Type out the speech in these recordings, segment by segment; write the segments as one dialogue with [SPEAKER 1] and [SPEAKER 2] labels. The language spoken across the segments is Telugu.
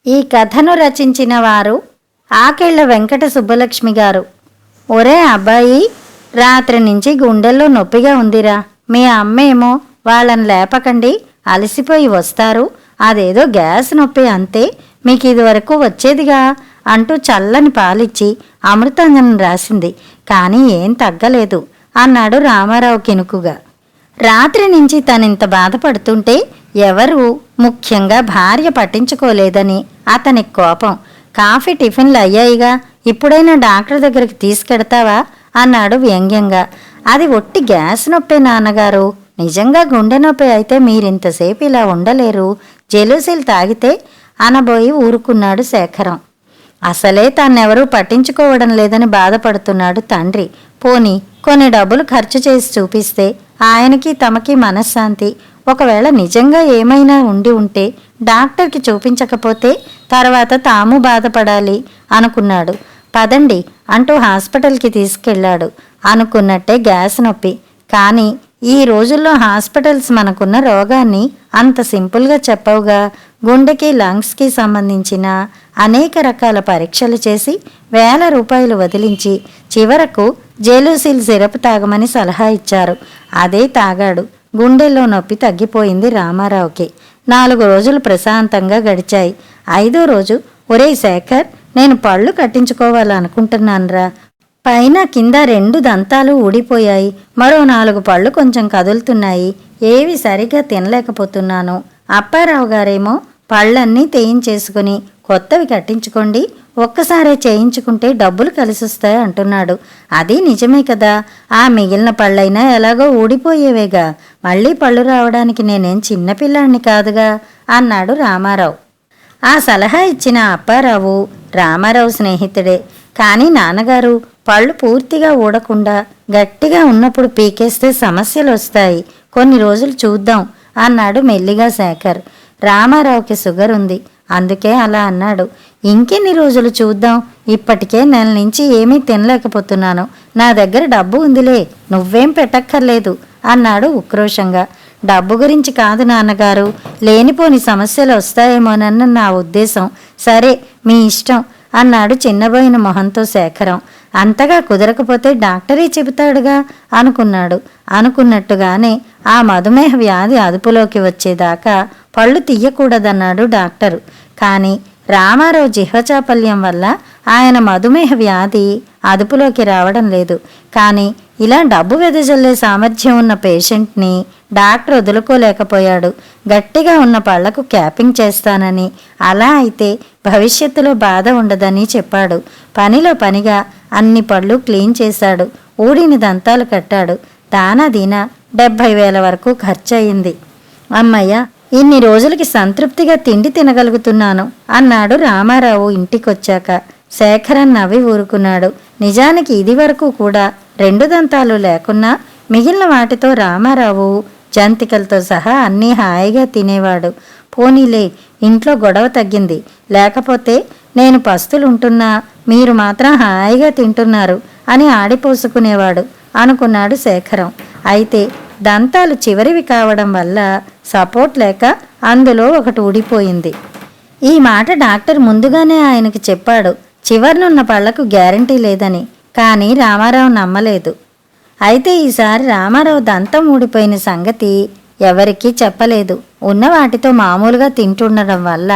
[SPEAKER 1] ఈ కథను రచించిన వారు ఆకెళ్ల వెంకట సుబ్బలక్ష్మి గారు. ఒరే అబ్బాయి, రాత్రి నుంచి గుండెల్లో నొప్పిగా ఉందిరా. మీ అమ్మేమో వాళ్ళని లేపకండి, అలసిపోయి వస్తారు, అదేదో గ్యాస్ నొప్పి అంతే, మీకు ఇదివరకు వచ్చేదిగా అంటూ చల్లని పాలిచ్చి అమృతాంజనం రాసింది. కానీ ఏం తగ్గలేదు అన్నాడు రామారావు కినుకుగా. రాత్రి నుంచి తనింత బాధపడుతుంటే ఎవరూ, ముఖ్యంగా భార్య పట్టించుకోలేదని అతనికి కోపం. కాఫీ టిఫిన్లు అయ్యాయిగా, ఇప్పుడైనా డాక్టర్ దగ్గరికి తీసుకెడతావా అన్నాడు వ్యంగ్యంగా. అది ఒట్టి గ్యాస్ నొప్పే నాన్నగారు, నిజంగా గుండె నొప్పి అయితే మీరింతసేపు ఇలా ఉండలేరు, జెలూసిల్ తాగితే అనబోయి ఊరుకున్నాడు శేఖరం. అసలే తన్నెవరూ పట్టించుకోవడం లేదని బాధపడుతున్నాడు తండ్రి. పోనీ కొన్ని డబ్బులు ఖర్చు చేసి చూపిస్తే ఆయనకి తమకి మనశ్శాంతి. ఒకవేళ నిజంగా ఏమైనా ఉండి ఉంటే డాక్టర్కి చూపించకపోతే తర్వాత తాము బాధపడాలి అనుకున్నాడు. పదండి అంటూ హాస్పిటల్కి తీసుకెళ్లాడు. అనుకున్నట్టే గ్యాస్ నొప్పి. కానీ ఈ రోజుల్లో హాస్పిటల్స్ మనకున్న రోగాన్ని అంత సింపుల్గా చెప్పవుగా. గుండెకి లంగ్స్కి సంబంధించిన అనేక రకాల పరీక్షలు చేసి వేల రూపాయలు వదిలించి చివరకు జెలూసిల్ సిరప్ తాగమని సలహా ఇచ్చారు. అదే తాగాడు. గుండెల్లో నొప్పి తగ్గిపోయింది రామారావుకి. 4 రోజులు ప్రశాంతంగా గడిచాయి. 5వ రోజు, ఒరేయ్ శేఖర్, నేను పళ్ళు కట్టించుకోవాలనుకుంటున్నానురా. పైన కింద 2 దంతాలు ఊడిపోయాయి, మరో 4 పళ్ళు కొంచెం కదులుతున్నాయి, ఏవి సరిగా తినలేకపోతున్నాను. అప్పారావు గారేమో పళ్ళన్నీ తేయించేసుకుని కొత్తవి కట్టించుకోండి, ఒక్కసారే చేయించుకుంటే డబ్బులు కలిసొస్తాయి అంటున్నాడు. అది నిజమే కదా, ఆ మిగిలిన పళ్ళైనా ఎలాగో ఊడిపోయేవేగా, మళ్ళీ పళ్ళు రావడానికి నేనేం చిన్నపిల్లాడిని కాదుగా అన్నాడు రామారావు. ఆ సలహా ఇచ్చిన అప్పారావు రామారావు స్నేహితుడే. కానీ నాన్నగారు, పళ్ళు పూర్తిగా ఊడకుండా గట్టిగా ఉన్నప్పుడు పీకేస్తే సమస్యలు వస్తాయి, కొన్ని రోజులు చూద్దాం అన్నాడు మెల్లిగా శేఖర్. రామారావుకి షుగర్ ఉంది, అందుకే అలా అన్నాడు. ఇంకెన్ని రోజులు చూద్దాం, ఇప్పటికే నెల నుంచి ఏమీ తినలేకపోతున్నాను, నా దగ్గర డబ్బు ఉందిలే, నువ్వేం పెట్టక్కర్లేదు అన్నాడు ఉక్రోషంగా. డబ్బు గురించి కాదు నాన్నగారు, లేనిపోని సమస్యలు వస్తాయేమోనన్న నా ఉద్దేశం. సరే మీ ఇష్టం అన్నాడు చిన్నబోయిన మొహంతో శేఖరం. అంతగా కుదరకపోతే డాక్టరే చెబుతాడుగా అనుకున్నాడు. అనుకున్నట్టుగానే ఆ మధుమేహ వ్యాధి అదుపులోకి వచ్చేదాకా పళ్ళు తీయకూడదన్నాడు డాక్టరు. కానీ రామారావు జిహ్వచాపల్యం వల్ల ఆయన మధుమేహ వ్యాధి అదుపులోకి రావడం లేదు. కానీ ఇలా డబ్బు వెదజల్లే సామర్థ్యం ఉన్న పేషెంట్ని డాక్టర్ వదులుకోలేకపోయాడు. గట్టిగా ఉన్న పళ్లకు క్యాపింగ్ చేస్తానని, అలా అయితే భవిష్యత్తులో బాధ ఉండదని చెప్పాడు. పనిలో పనిగా అన్ని పళ్ళు క్లీన్ చేశాడు, ఊడిన దంతాలు కట్టాడు. దానాదీనా 70,000 వరకు ఖర్చయింది. అమ్మయ్య, ఇన్ని రోజులకి సంతృప్తిగా తిండి తినగలుగుతున్నాను అన్నాడు రామారావు ఇంటికొచ్చాక. శేఖరన్ నవ్వి ఊరుకున్నాడు. నిజానికి ఇది వరకు కూడా 2 దంతాలు లేకున్నా మిగిలిన వాటితో రామారావు జంతికలతో సహా అన్నీ హాయిగా తినేవాడు. పోనీలే, ఇంట్లో గొడవ తగ్గింది, లేకపోతే నేను పస్తులుంటున్నా మీరు మాత్రం హాయిగా తింటున్నారు అని ఆడిపోసుకునేవాడు అనుకున్నాడు శేఖరం. అయితే దంతాలు చివరివి కావడం వల్ల సపోర్ట్ లేక అందులో ఒకటి ఊడిపోయింది. ఈ మాట డాక్టర్ ముందుగానే ఆయనకి చెప్పాడు, చివరినున్న పళ్లకు గ్యారంటీ లేదని. కానీ రామారావు నమ్మలేదు. అయితే ఈసారి రామారావు దంతం ఊడిపోయిన సంగతి ఎవరికీ చెప్పలేదు. ఉన్న వాటితో మామూలుగా తింటుండడం వల్ల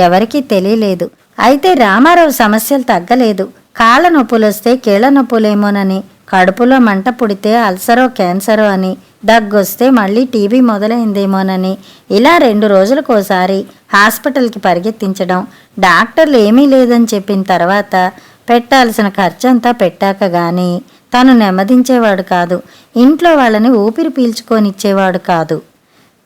[SPEAKER 1] ఎవరికీ తెలియలేదు. అయితే రామారావు సమస్యలు తగ్గలేదు. కాళ్ళ నొప్పులొస్తే కీళ్ళ నొప్పులేమోనని, కడుపులో మంట పుడితే అల్సరో క్యాన్సరో అని, దగ్గొస్తే మళ్ళీ టీబీ మొదలైందేమోనని, ఇలా 2 రోజులకోసారి హాస్పిటల్కి పరిగెత్తించడం. డాక్టర్లు ఏమీ లేదని చెప్పిన తర్వాత పెట్టాల్సిన ఖర్చంతా పెట్టాక గానీ తను నెమ్మదించేవాడు కాదు. ఇంట్లో వాళ్ళని ఊపిరి పీల్చుకొనిచ్చేవాడు కాదు.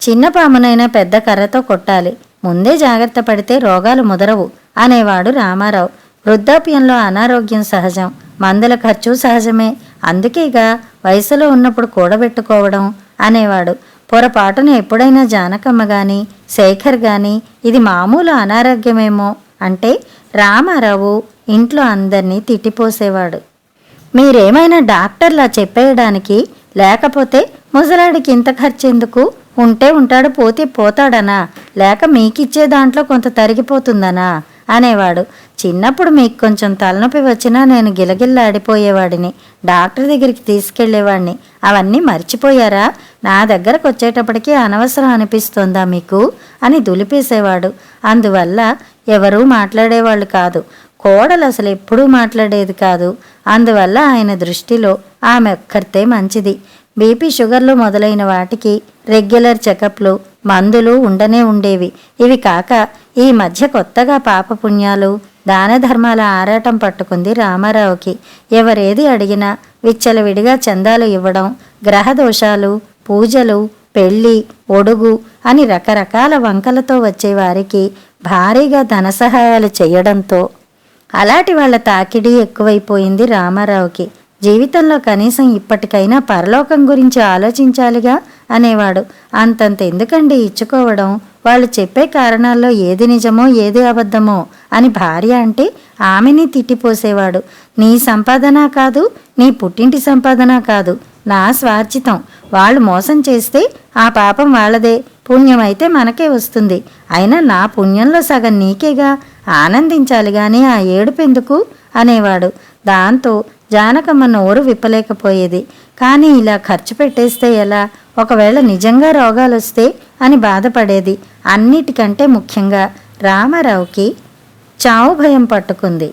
[SPEAKER 1] చిన్న పామునైనా పెద్ద కర్రతో కొట్టాలి, ముందే జాగ్రత్త పడితే రోగాలు ముదరవు అనేవాడు రామారావు. వృద్ధాప్యంలో అనారోగ్యం సహజం, మందుల ఖర్చు సహజమే, అందుకేగా వయసులో ఉన్నప్పుడు కూడబెట్టుకోవడం అనేవాడు. పొరపాటున ఎప్పుడైనా జానకమ్మ గాని శేఖర్ గాని ఇది మామూలు అనారోగ్యమేమో అంటే రామారావు ఇంట్లో అందరినీ తిట్టిపోసేవాడు. మీరేమైనా డాక్టర్లా చెప్పేయడానికి, లేకపోతే ముసలాడికి ఇంత ఖర్చెందుకు ఉంటే ఉంటాడు, పోతే పోతాడనా, లేక మీకిచ్చే దాంట్లో కొంత తరిగిపోతుందనా అనేవాడు. చిన్నప్పుడు మీకు కొంచెం తలనొప్పి వచ్చినా నేను గిలగిల్లాడిపోయేవాడిని, డాక్టర్ దగ్గరికి తీసుకెళ్లేవాడిని. అవన్నీ మర్చిపోయారా? నా దగ్గరకు వచ్చేటప్పటికీ అనవసరం అనిపిస్తోందా మీకు అని దులిపేసేవాడు. అందువల్ల ఎవరూ మాట్లాడేవాళ్ళు కాదు. కోడలు అసలు ఎప్పుడూ మాట్లాడేది కాదు. అందువల్ల ఆయన దృష్టిలో ఆమె ఒక్కరితే మంచిది. బీపీ, షుగర్లు మొదలైన వాటికి రెగ్యులర్ చెకప్లు, మందులు ఉండనే ఉండేవి. ఇవి కాక ఈ మధ్య కొత్తగా పాపపుణ్యాలు, దాన ధర్మాల ఆరాటం పట్టుకుంది రామారావుకి. ఎవరేది అడిగినా విచ్చలవిడిగా చందాలు ఇవ్వడం, గ్రహదోషాలు, పూజలు, పెళ్ళి, ఒడుగు అని రకరకాల వంకలతో వచ్చేవారికి భారీగా ధన సహాయాలు చేయడంతో అలాంటి వాళ్ళ తాకిడి ఎక్కువైపోయింది రామారావుకి. జీవితంలో కనీసం ఇప్పటికైనా పరలోకం గురించి ఆలోచించాలిగా అనేవాడు. అంతంత ఎందుకండి ఇచ్చుకోవడం, వాళ్ళు చెప్పే కారణాల్లో ఏది నిజమో ఏది అబద్ధమో అని భార్య అంటే ఆమెని తిట్టిపోసేవాడు. నీ సంపాదన కాదు, నీ పుట్టింటి సంపాదన కాదు, నా స్వార్జితం. వాళ్ళు మోసం చేస్తే ఆ పాపం వాళ్ళదే, పుణ్యమైతే మనకే వస్తుంది. అయినా నా పుణ్యంలో సగం నీకేగా, ఆనందించాలి గాని ఆ ఏడుపెందుకు అనేవాడు. దాంతో జానకమ్మ నోరు విప్పలేకపోయేది. కానీ ఇలా ఖర్చు పెట్టేస్తే ఎలా, ఒకవేళ నిజంగా రోగాలు వస్తే అని బాధపడేది. అన్నిటికంటే ముఖ్యంగా రామారావుకి చావు భయం పట్టుకుంది.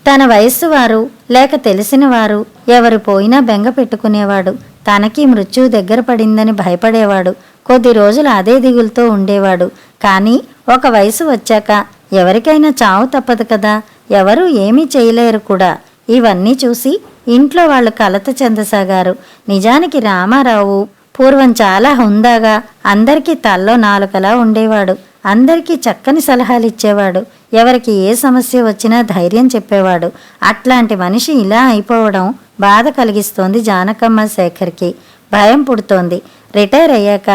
[SPEAKER 1] తన వయస్సు వారు లేక తెలిసిన వారు ఎవరు పోయినా బెంగ పెట్టుకునేవాడు. తనకి మృత్యువు దగ్గర పడిందని భయపడేవాడు. కొద్ది రోజులు అదే దిగులుతో ఉండేవాడు. కానీ ఒక వయసు వచ్చాక ఎవరికైనా చావు తప్పదు కదా, ఎవరూ ఏమీ చేయలేరు కూడా. ఇవన్నీ చూసి ఇంట్లో వాళ్ళు కలత చెందసాగారు. నిజానికి రామారావు పూర్వం చాలా హుందాగా అందరికీ తల్లో నాలుకలా ఉండేవాడు. అందరికీ చక్కని సలహాలు ఇచ్చేవాడు. ఎవరికి ఏ సమస్య వచ్చినా ధైర్యం చెప్పేవాడు. అట్లాంటి మనిషి ఇలా అయిపోవడం బాధ కలిగిస్తోంది జానకమ్మ శేఖర్కి. భయం పుడుతోంది. రిటైర్ అయ్యాక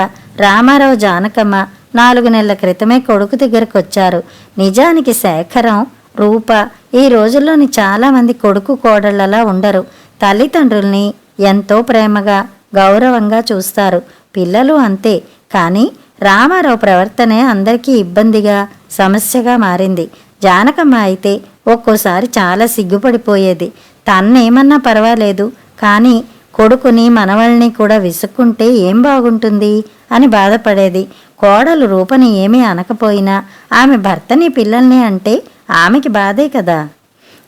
[SPEAKER 1] రామారావు, జానకమ్మ 4 నెలల క్రితమే కొడుకు దగ్గరకు వచ్చారు. నిజానికి శేఖరం, రూప ఈ రోజుల్లోని చాలామంది కొడుకు కోడళ్లలా ఉండరు. తల్లిదండ్రుల్ని ఎంతో ప్రేమగా, గౌరవంగా చూస్తారు. పిల్లలు అంతే. కానీ రామారావు ప్రవర్తనే అందరికీ ఇబ్బందిగా, సమస్యగా మారింది. జానకమ్మ అయితే ఒక్కోసారి చాలా సిగ్గుపడిపోయేది. తన్నేమన్నా పర్వాలేదు, కానీ కొడుకుని, మనవల్ని కూడా విసుక్కుంటే ఏం బాగుంటుంది అని బాధపడేది. కోడలు రూపని ఏమీ అనకపోయినా ఆమె భర్తని, పిల్లల్ని అంటే ఆమెకి బాధే కదా.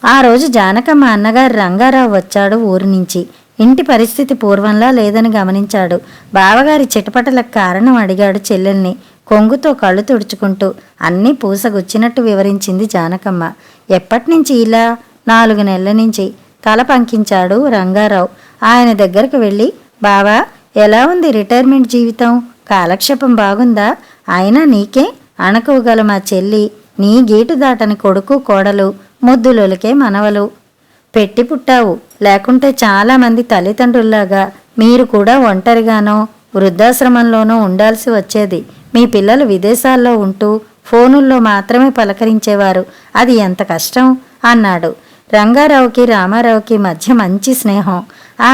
[SPEAKER 1] ఆ రోజు జానకమ్మ అన్నగారు రంగారావు వచ్చాడు ఊరి నుంచి. ఇంటి పరిస్థితి పూర్వంలా లేదని గమనించాడు. బావగారి చిటపటలకు కారణం అడిగాడు చెల్లెల్ని. కొంగుతో కళ్ళు తుడుచుకుంటూ అన్నీ పూసగుచ్చినట్టు వివరించింది జానకమ్మ. ఎప్పటినుంచి ఇలా? 4 నెలల నుంచి తల పంకించాడు రంగారావు. ఆయన దగ్గరకు వెళ్ళి, బావా ఎలా ఉంది రిటైర్మెంట్ జీవితం, కాలక్షేపం బాగుందా? అయినా నీకే అణకువగల మా చెల్లి, నీ గీటు దాటని కొడుకు, కోడలు, ముద్దులొలికే మనవలు పెట్టి పుట్టావు. లేకుంటే చాలామంది తల్లిదండ్రుల్లాగా మీరు కూడా ఒంటరిగానో వృద్ధాశ్రమంలోనో ఉండాల్సి వచ్చేది. మీ పిల్లలు విదేశాల్లో ఉంటూ ఫోనుల్లో మాత్రమే పలకరించేవారు. అది ఎంత కష్టం అన్నాడు. రంగారావుకి, రామారావుకి మధ్య మంచి స్నేహం. ఆ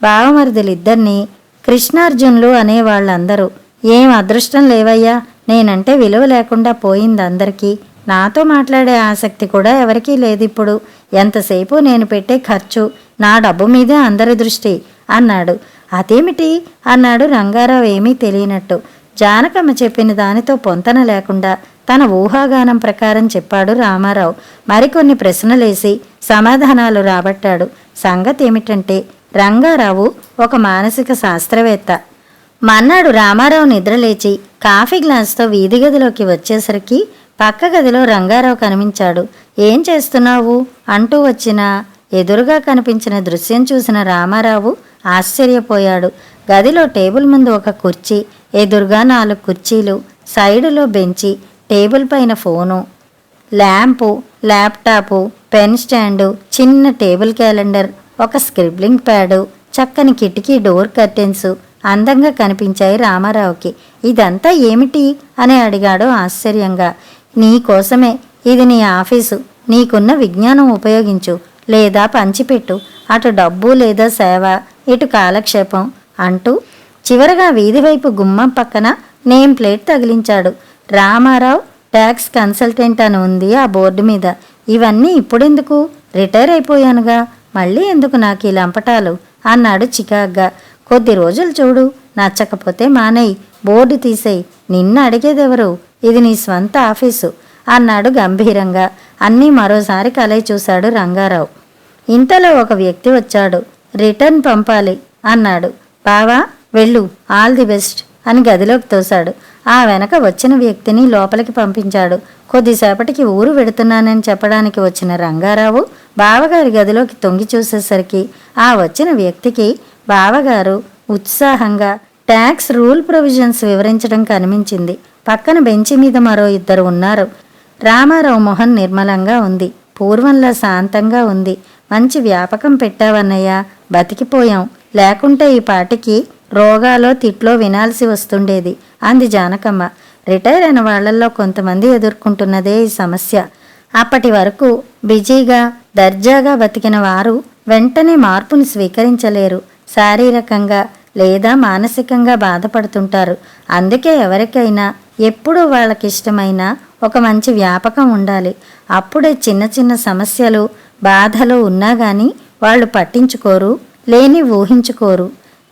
[SPEAKER 1] బావమరుదులిద్దరినీ కృష్ణార్జునులు అనేవాళ్ళందరూ. ఏం అదృష్టం లేవయ్యా, నేనంటే విలువ లేకుండా పోయింది అందరికీ. నాతో మాట్లాడే ఆసక్తి కూడా ఎవరికీ లేదిప్పుడు. ఎంతసేపు నేను పెట్టే ఖర్చు, నా డబ్బు మీదే అందరి దృష్టి అన్నాడు. అదేమిటి అన్నాడు రంగారావు ఏమీ తెలియనట్టు. జానకమ్మ చెప్పిన దానితో పొంతన లేకుండా తన ఊహాగానం ప్రకారం చెప్పాడు రామారావు. మరికొన్ని ప్రశ్నలేసి సమాధానాలు రాబట్టాడు. సంగతి ఏమిటంటే, రంగారావు ఒక మానసిక శాస్త్రవేత్త. మన్నాడు రామారావు నిద్రలేచి కాఫీ గ్లాస్తో వీధి గదిలోకి వచ్చేసరికి పక్క గదిలో రంగారావు కనిపించాడు. ఏం చేస్తున్నావు అంటూ వచ్చిన ఎదురుగా కనిపించిన దృశ్యం చూసిన రామారావు ఆశ్చర్యపోయాడు. గదిలో టేబుల్ ముందు ఒక కుర్చీ, ఎదురుగా 4 కుర్చీలు, సైడులో బెంచి, టేబుల్ పైన phone, lamp, laptop, pen stand, చిన్న టేబుల్ క్యాలెండర్, ఒక స్క్రిబ్లింగ్ ప్యాడు, చక్కని కిటికీ డోర్ కర్టెన్స్ అందంగా కనిపించాయి రామారావుకి. ఇదంతా ఏమిటి అని అడిగాడు ఆశ్చర్యంగా. నీకోసమే. ఇది నీ ఆఫీసు. నీకున్న విజ్ఞానం ఉపయోగించు, లేదా పంచిపెట్టు. అటు డబ్బు లేదా సేవ, ఇటు కాలక్షేపం అంటూ చివరగా వీధి వైపు గుమ్మం పక్కన నేమ్ ప్లేట్ తగిలించాడు. రామారావు ట్యాక్స్ కన్సల్టెంట్ అని ఉంది ఆ బోర్డు మీద. ఇవన్నీ ఇప్పుడెందుకు? రిటైర్ అయిపోయానుగా, మళ్ళీ ఎందుకు నాకు ఈ లంపటాలు అన్నాడు చికాగ్గా. కొద్ది రోజులు చూడు, నచ్చకపోతే మానేయ్, బోర్డు తీసేయి, నిన్ను అడిగేదెవరు? ఇది నీ స్వంత ఆఫీసు అన్నాడు గంభీరంగా. అన్నీ మరోసారి కలయి చూశాడు రంగారావు. ఇంతలో ఒక వ్యక్తి వచ్చాడు. రిటర్న్ పంపాలి అన్నాడు. బావా వెళ్ళు, ఆల్ ది బెస్ట్ అని గదిలోకి తోశాడు. ఆ వెనక వచ్చిన వ్యక్తిని లోపలికి పంపించాడు. కొద్దిసేపటికి ఊరు వెడుతున్నానని చెప్పడానికి వచ్చిన రంగారావు బావగారి గదిలోకి తొంగి చూసేసరికి ఆ వచ్చిన వ్యక్తికి బావగారు ఉత్సాహంగా ట్యాక్స్ రూల్ ప్రొవిజన్స్ వివరించడం కనిపించింది. పక్కన బెంచి మీద మరో ఇద్దరు ఉన్నారు. రామారావు మొహం నిర్మలంగా ఉంది, పూర్వంలా శాంతంగా ఉంది. మంచి వ్యాపకం పెట్టావన్నయ్య, బతికిపోయాం, లేకుంటే ఈ పాటికి రోగాలో తిట్లో వినాల్సి వస్తుండేది అంది జానకమ్మ. రిటైర్ అయిన వాళ్లల్లో కొంతమంది ఎదుర్కొంటున్నదే ఈ సమస్య. అప్పటి వరకు బిజీగా దర్జాగా బతికిన వారు వెంటనే మార్పుని స్వీకరించలేరు. శారీరకంగా లేదా మానసికంగా బాధపడుతుంటారు. అందుకే ఎవరికైనా ఎప్పుడూ వాళ్ళకిష్టమైన ఒక మంచి వ్యాపకం ఉండాలి. అప్పుడే చిన్న చిన్న సమస్యలు బాధలు ఉన్నా గాని వాళ్ళు పట్టించుకోరు, లేని ఊహించుకోరు.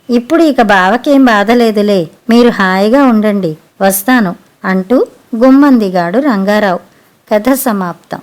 [SPEAKER 1] ఇప్పుడు ఇక బావకేం బాధ లేదులే, మీరు హాయిగా ఉండండి, వస్తాను అంటూ గుమ్మం దిగాడు రంగారావు. కథ సమాప్తం.